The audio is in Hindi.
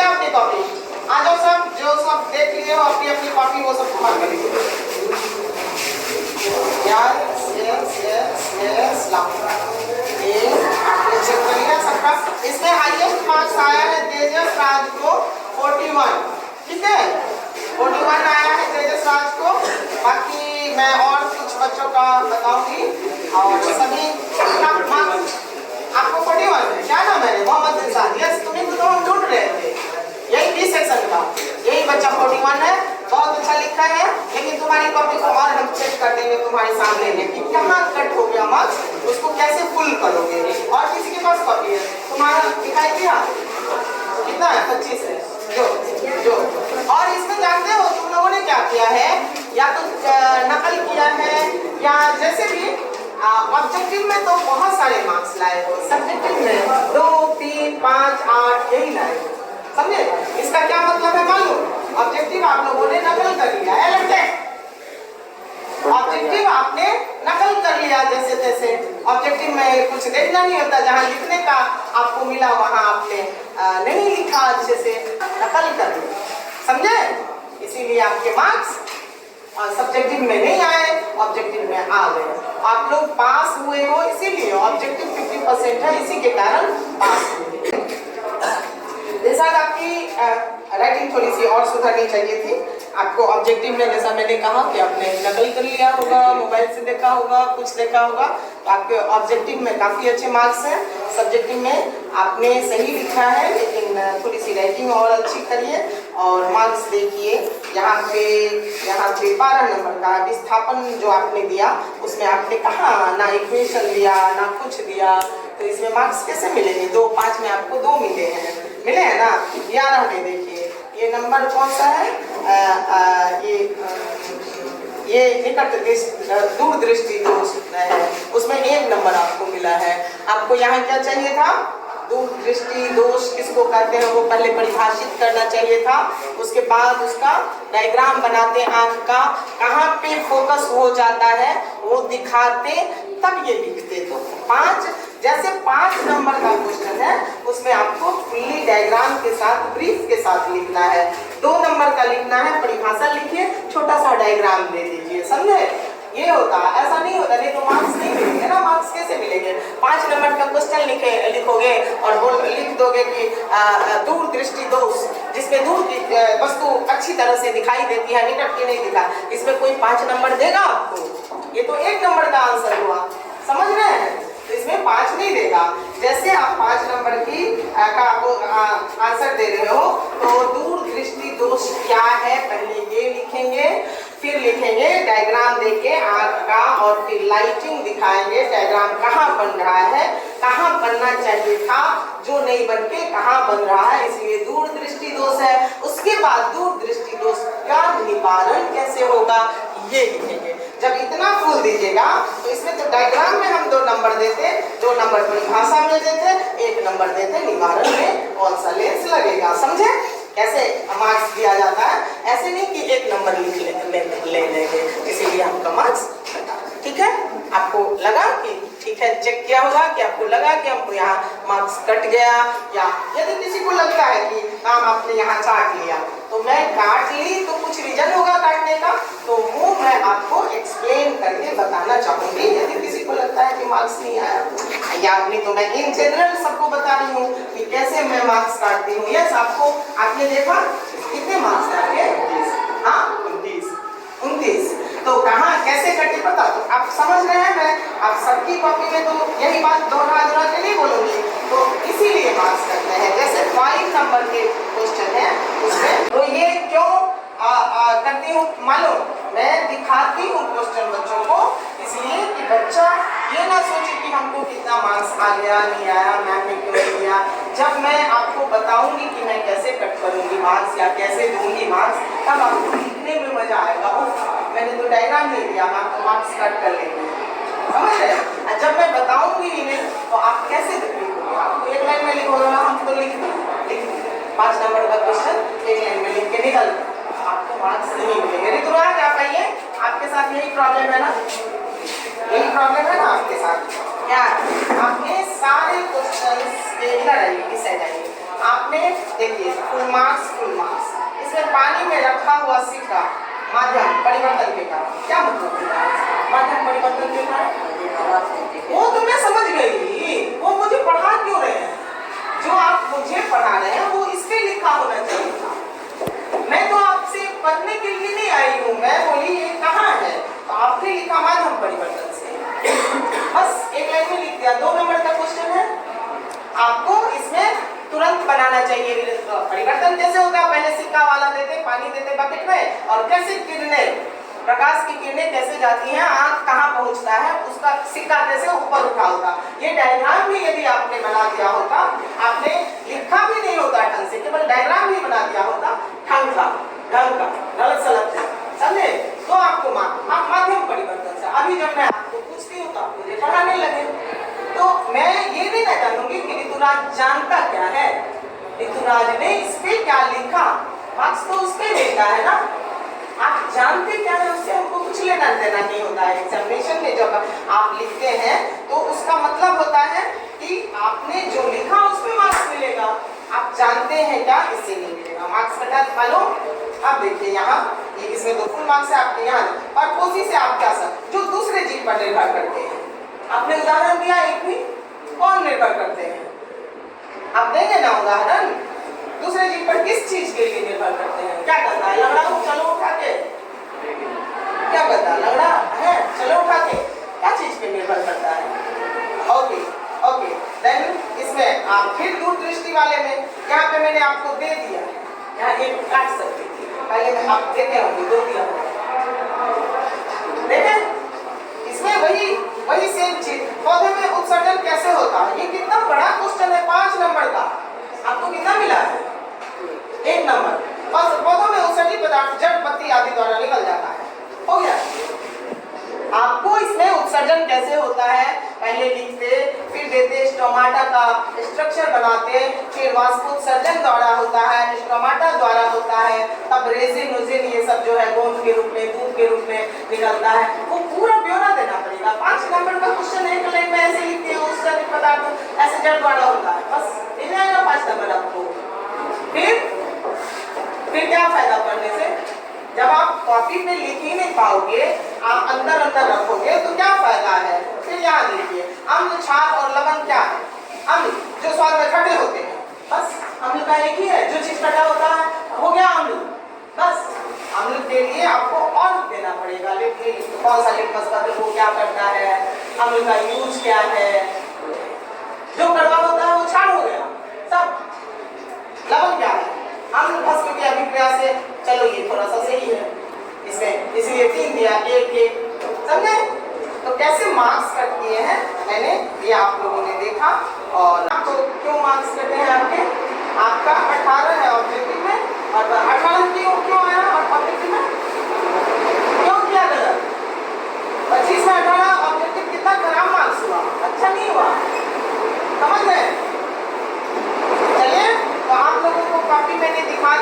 लिया अपनी कॉपी? आ जाओ सब, जो सब देख लिए हो अपनी अपनी कॉपी वो सब तुम्हारे करेंगे। यस यस यस यस लाओ, ये आपने चेक कर लिया सबका। इसमें हाईएस्ट मार्क्स आया है तेजस राज को 41, ठीक है 41 आया है तेजस राज को। बाकी मैं और कुछ बच्चों का बताऊंगी और सभी मार्क्स आपको 41 है। क्या नाम है? मोहम्मद इंसान। यस, तुम्हें तो हम ढूंढ रहे थे, यही बी सेक्शन का यही बच्चा 41 है, बहुत अच्छा लिखा है। लेकिन तुम्हारी कॉपी को और हम चेक कर देंगे तुम्हारे सामने कि कहाँ कट हो गया मार्क्स, उसको कैसे फुल करोगे। और किसी के पास कॉपी है? तुम्हारा दिखाई दिया कितना है? 25 है। जो और इसमें जानते हो तुम लोगों ने क्या किया है, या तो नकल किया है या जैसे भी ऑब्जेक्टिव में तो बहुत सारे मार्क्स लाए हो, सब्जेक्टिव में 2, 3, 5, 8 यही लाए हो, समझे? इसका क्या मतलब है मालूम? ऑब्जेक्टिव आप लोगों ने नकल कर लिया है, लगता है ऑब्जेक्टिव आपने नकल कर लिया जैसे तैसे। ऑब्जेक्टिव में कुछ देखना नहीं होता, जहाँ लिखने का आपको मिला वहाँ आपने नहीं लिखा, अच्छे से नकल कर लिया, समझे? इसीलिए आपके मार्क्स सब्जेक्टिव में नहीं आए, ऑब्जेक्टिव में आ गए। आप लोग पास हुए हो इसीलिए, ऑब्जेक्टिव 50% है, इसी के कारण पास हुए। जैसा आपकी राइटिंग थोड़ी सी और सुधारनी चाहिए थी। आपको ऑब्जेक्टिव में जैसा मैंने कहा कि आपने नकल कर लिया होगा, मोबाइल से देखा होगा, कुछ देखा होगा, तो आपके ऑब्जेक्टिव में काफ़ी अच्छे मार्क्स हैं। सब्जेक्टिव में आपने सही लिखा है, लेकिन थोड़ी सी राइटिंग और अच्छी करिए। और मार्क्स देखिए, यहाँ पे 12 नंबर का विस्थापन जो आपने दिया उसमें आपने कहा ना इक्वेशन दिया ना कुछ दिया, तो इसमें मार्क्स कैसे मिलेंगे? 2, 5 में आपको 2 मिले हैं ना। 11 में देखिए ये नंबर कौन सा है, ये निकट दूर दृष्टि दोष है, उसमें 1 नंबर आपको मिला है। आपको यहाँ क्या चाहिए था? दूर दृष्टि दोष किसको कहते हैं वो पहले परिभाषित करना चाहिए था, उसके बाद उसका डायग्राम बनाते, आंख का कहाँ पे फोकस हो जाता है वो दिखाते, तब ये लिखते। तो 5 नंबर का क्वेश्चन है, उसमें आपको फुल्ली डायग्राम के साथ ब्रीफ के साथ लिखना है। 2 नंबर का लिखना है, परिभाषा लिखिए, छोटा सा डायग्राम दे दीजिए, समझे? ये होता, ऐसा नहीं होता, नहीं तो मार्क्स नहीं मिलेंगे ना। मार्क्स कैसे मिलेंगे? 5 नंबर का क्वेश्चन लिखोगे और लिख दोगे कि दूर दृष्टि दोष, जिसमें दूर की वस्तु अच्छी तरह से दिखाई देती है, निकट की नहीं दिखा, इसमें कोई 5 नंबर देगा आपको? ये तो 1 नंबर का आंसर हुआ, समझ रहे हैं? तो इसमें 5 नहीं देगा। जैसे आप 5 नंबर की का आंसर दे रहे हो, तो दूर दृष्टि दोष क्या है पहले ये लिखेंगे, फिर लिखेंगे डायग्राम देके आंख का, और फिर लाइटिंग दिखाएंगे डायग्राम कहाँ बन रहा है, कहाँ बनना चाहिए था, जो नहीं बन के कहाँ बन रहा है, इसलिए दूर दृष्टि दोष है। उसके बाद दूर दृष्टि दोष का निवारण कैसे होगा ये लिखेंगे। जब इतना फुल दीजिएगा तो इसमें तो डायग्राम में हम 2 नंबर देते, 2 नंबर परिभाषा में देते, 1 नंबर देते निवारण में, कौन सा लेंस लगेगा, समझे? कैसे मार्क्स दिया जाता है, ऐसे नहीं कि 1 नंबर लिख ले लेंगे, इसीलिए आपका मार्क्स, ठीक है? आपको लगा कि ठीक है, चेक किया होगा कि आपको लगा कि हमको यहाँ मार्क्स कट गया, या यदि किसी को लगता है कि काम आपने यहाँ काट लिया, तो मैं काट ली तो कुछ रीजन होगा काटने का, तो वो मैं आपको एक्सप्लेन करके बताना चाहूँगी। यदि किसी को लगता है कि मार्क्स नहीं आया, या नहीं तो मैं इन जनरल सबको बता रही हूँ कि कैसे मैं मार्क्स काटती हूँ। यस, आपने देखा कितने मार्क्स काटे? 29। तो कहाँ कैसे कटे पता? तो आप समझ रहे हैं, मैं आप सबकी कॉपी में तो यही बात दोहरा के नहीं बोलूँगी, तो इसीलिए मार्क्स करते हैं। जैसे 5 नंबर के क्वेश्चन है उसमें, तो ये क्यों करती हूँ मालूम? मैं दिखाती हूँ क्वेश्चन बच्चों को, इसलिए कि बच्चा ये ना सोचे कि हमको कितना मार्क्स आ गया नहीं आया, मैम ने क्यों नहीं दिया। जब मैं आपको बताऊंगी कि मैं कैसे कट करूंगी मार्क्स या कैसे दूंगी मार्क्स, तब आपको लिखने में मजा आएगा। मैंने तो डायग्राम नहीं दिया, मैं आपको मार्क्स कट कर लेंगे, समझ रहे हैं? जब मैं बताऊंगी इन्हें तो आप कैसे लिखोगे? आपको 1 लाइन में लिखोगे ना, हम तो लिख 5 नंबर का क्वेश्चन 1 लाइन में लिख के निकल, आपको मार्क्स नहीं मिलेंगे। ऋतुराज आप आइए, आपके साथ यही प्रॉब्लम है ना, यही प्रॉब्लम है ना आपके साथ? क्या आपके सारे क्वेश्चंस के इधर आइए, इस साइड आइए, आपने देखिए फुल मार्क्स, इसमें पानी में रखा हुआ सिक्का माध्यम परिवर्तन के कारण, क्या मतलब है माध्यम परिवर्तन के कारण? वो तो मैं समझ गई, वो मुझे पढ़ा क्यों रहे हैं? जो आप मुझे पढ़ा रहे हैं वो इस पे लिखा होना चाहिए था। मैं तो आपसे पढ़ने के लिए नहीं आई हूँ, मैं बोली ये कहाँ है, तो आपने लिखा माध्यम परिवर्तन से, बस एक लाइन में लिख दिया। 2 नंबर का क्वेश्चन है, आपको इसमें तुरंत बनाना चाहिए। परिवर्तन कैसे होगा? पहले सिक्का वाला देते, पानी देते बकेट में, और कैसे किरणें, प्रकाश की किरणें कैसे जाती हैं, आंख कहाँ पहुंचता है, उसका सिक्का कैसे ऊपर उठा होता। ये डायग्राम भी यदि आपने बना दिया होता, आपने लिखा भी नहीं होता ढंग से, केवल डायग्राम भी बना दिया होता ढंग का, गलत सलत है, समझे? तो आपको आप माध्यम परिवर्तन से, अभी जब मैं आपको पूछती हूँ तो आप मुझे पढ़ाने लगे, तो मैं ये भी ना जानूंगी कि ऋतुराज जानता क्या है, ऋतुराज ने इस पे क्या लिखा, मार्क्स तो उस पे मिलता है ना। आप जानते क्या है उससे हमको कुछ लेना देना नहीं होता है। एग्जामिनेशन में जब आप लिखते हैं तो उसका मतलब होता है कि आपने जो लिखा उस पे मार्क्स मिलेगा, आप जानते हैं क्या, इससे नहीं मिलेगा मार्क्स। कटा मालूम? अब देखिए यहाँ ये इसमें तो फुल मार्क्स है आपके यहाँ, और कोशिश से आप क्या सर जो दूसरे जीव पर निर्भर करते हैं, आपने उदाहरण दिया एक भी, कौन निर्भर करते हैं? आप देंगे ना उदाहरण, दूसरे जीव पर किस चीज के लिए निर्भर करते हैं? क्या करता है? लंगड़ा को चलो उठा के, क्या करता है? लंगड़ा है चलो उठा के, क्या चीज पे निर्भर करता है? ओके देन इसमें आप फिर दूरदृष्टि वाले में, यहाँ पे मैंने आपको दे दिया, यहाँ एक काट सकती थी, पहले में आप देखे होंगे, 2 दिया देखें, इसमें वही सेम चीज। पौधे में उत्सर्जन कैसे होता है? ये कितना बड़ा क्वेश्चन है, 5 नंबर का, आपको कितना मिला है? 1 नंबर। बस पौधों में उत्सर्जित पदार्थ जड़, पत्ती आदि द्वारा निकल जाता है, हो गया। आपको इसमें उत्सर्जन कैसे होता है पहले लिखते, फिर देते, स्टोमाटा का स्ट्रक्चर बनाते, फिर वाष्पोत्सर्जन द्वारा होता है, स्टोमाटा द्वारा होता है, तब रेजिन ये सब जो है गोंद के रूप में, दूध के रूप में निकलता है, वो पूरा ब्यौरा देना पड़ेगा। 5 नंबर का क्वेश्चन एक लाइन में ऐसे लिखते हैं, उत्सर्जित पदार्थ ऐसे जड़ द्वारा होता है, बस मिल जाएगा 5 नंबर आपको। फिर क्या फायदा पढ़ने से? जब आप कॉपी पे लिख ही नहीं पाओगे, आप अंदर रखोगे तो क्या फायदा है? फिर यहाँ देखिए, अम्ल, क्षार और लवण क्या है? अम्ल जो स्वाद में खट्टे होते हैं, बस अम्ल का एक ही है, जो चीज खट्टा होता है हो गया अम्ल। बस अम्ल के लिए आपको और देना पड़ेगा, लेकिन कौन सा लिटमस पत्र वो क्या करता है, अम्ल का यूज क्या है, जो कड़वा होता है वो क्षार हो गया सब। लवण क्या है? अम्ल भस्म की अभिक्रिया से, चलो ये थोड़ा सा सही है इसमें, इसलिए 3 दिया, 1 समझे? तो कैसे मार्क्स कट किए हैं मैंने, ये आप लोगों ने देखा। और आपको क्यों मार्क्स कटे हैं आपके? आपका 18